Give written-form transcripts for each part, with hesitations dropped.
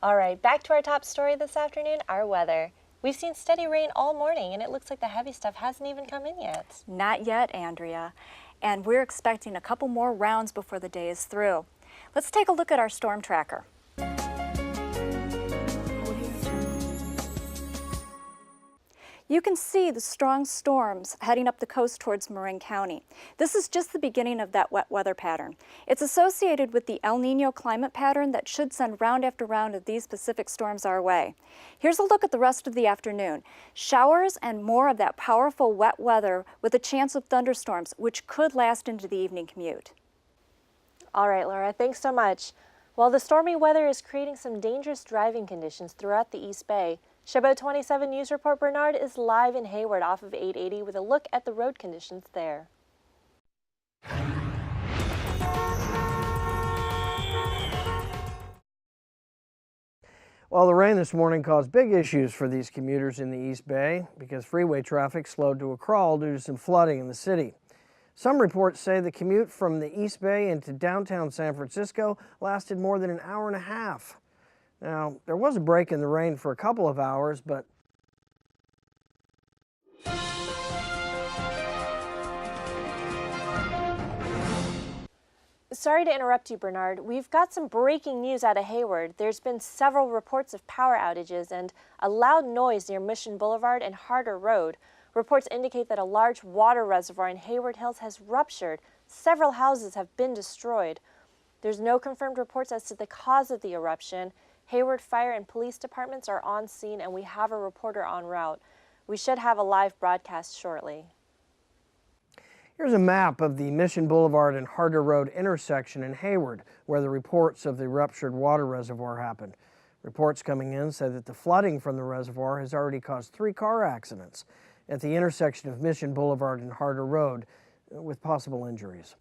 All right, back to our top story this afternoon, our weather. We've seen steady rain all morning, and it looks like the heavy stuff hasn't even come in yet. Not yet, Andrea. And we're expecting a couple more rounds before the day is through. Let's take a look at our storm tracker. You can see the strong storms heading up the coast towards Marin County. This is just the beginning of that wet weather pattern. It's associated with the El Nino climate pattern that should send round after round of these Pacific storms our way. Here's a look at the rest of the afternoon. Showers and more of that powerful wet weather with a chance of thunderstorms, which could last into the evening commute. All right, Laura, thanks so much. While the stormy weather is creating some dangerous driving conditions throughout the East Bay, Chabot 27 News Report Bernard is live in Hayward off of 880 with a look at the road conditions there. Well, the rain this morning caused big issues for these commuters in the East Bay because freeway traffic slowed to a crawl due to some flooding in the city. Some reports say the commute from the East Bay into downtown San Francisco lasted more than an hour and a half. Now, there was a break in the rain for a couple of hours, but Sorry to interrupt you, Bernard. We've got some breaking news out of Hayward. There's been several reports of power outages and a loud noise near Mission Boulevard and Harder Road. Reports indicate that a large water reservoir in Hayward Hills has ruptured. Several houses have been destroyed. There's no confirmed reports as to the cause of the eruption. Hayward Fire and Police Departments are on scene, and we have a reporter en route. We should have a live broadcast shortly. here's a map of the Mission Boulevard and Harder Road intersection in Hayward, where the reports of the ruptured water reservoir happened. Reports coming in say that the flooding from the reservoir has already caused 3 car accidents at the intersection of Mission Boulevard and Harder Road, with possible injuries.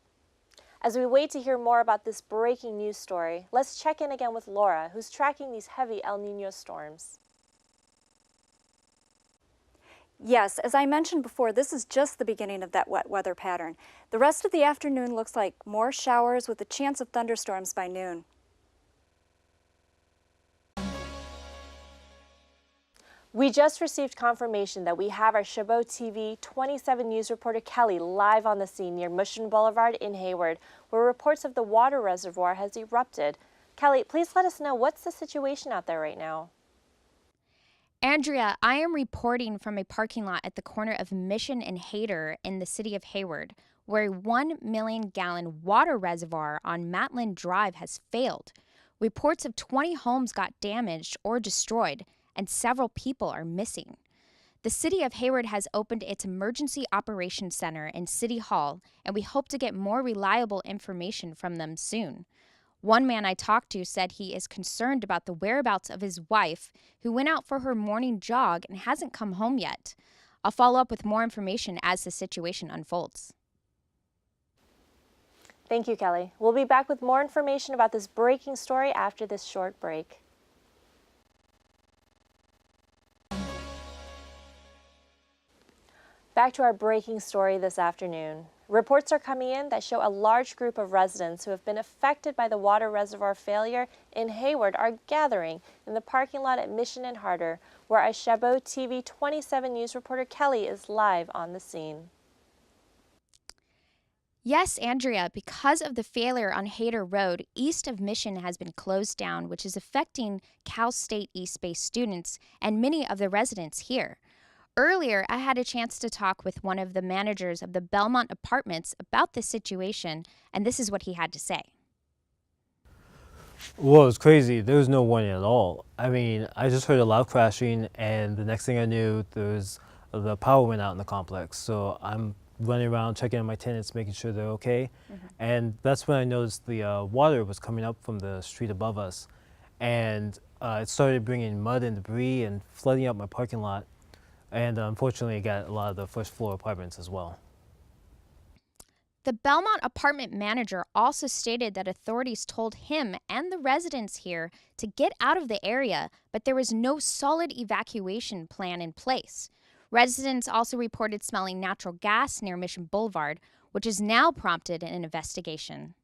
As we wait to hear more about this breaking news story, let's check in again with Laura, who's tracking these heavy El Nino storms. Yes, as I mentioned before, this is just the beginning of that wet weather pattern. The rest of the afternoon looks like more showers with a chance of thunderstorms by noon. We just received confirmation that we have our Chabot TV 27 News reporter Kelly live on the scene near Mission Boulevard in Hayward, where reports of the water reservoir has erupted. Kelly, please let us know, what's the situation out there right now? Andrea, I am reporting from a parking lot at the corner of Mission and Hayter in the city of Hayward, where a 1 million gallon water reservoir on Matlin Drive has failed. Reports of 20 homes got damaged or destroyed, and several people are missing. The city of Hayward has opened its Emergency Operations Center in City Hall, and we hope to get more reliable information from them soon. One man I talked to said he is concerned about the whereabouts of his wife, who went out for her morning jog and hasn't come home yet. I'll follow up with more information as the situation unfolds. Thank you, Kelly. We'll be back with more information about this breaking story after this short break. Back to our breaking story this afternoon. Reports are coming in that show a large group of residents who have been affected by the water reservoir failure in Hayward are gathering in the parking lot at Mission and Harder, where our Chabot TV 27 News reporter Kelly is live on the scene. Yes, Andrea, because of the failure on Hayter Road, east of Mission has been closed down, which is affecting Cal State East Bay students and many of the residents here. Earlier, I had a chance to talk with one of the managers of the Belmont Apartments about this situation, and this is what he had to say. Well, it was crazy. There was no warning at all. I mean, I just heard a loud crashing, and the next thing I knew, the power went out in the complex. So I'm running around checking on my tenants, making sure they're okay. And that's when I noticed the water was coming up from the street above us. And it started bringing mud and debris and flooding out my parking lot. And unfortunately, it got a lot of the first floor apartments as well. The Belmont apartment manager also stated that authorities told him and the residents here to get out of the area, but there was no solid evacuation plan in place. Residents also reported smelling natural gas near Mission Boulevard, which has now prompted an investigation.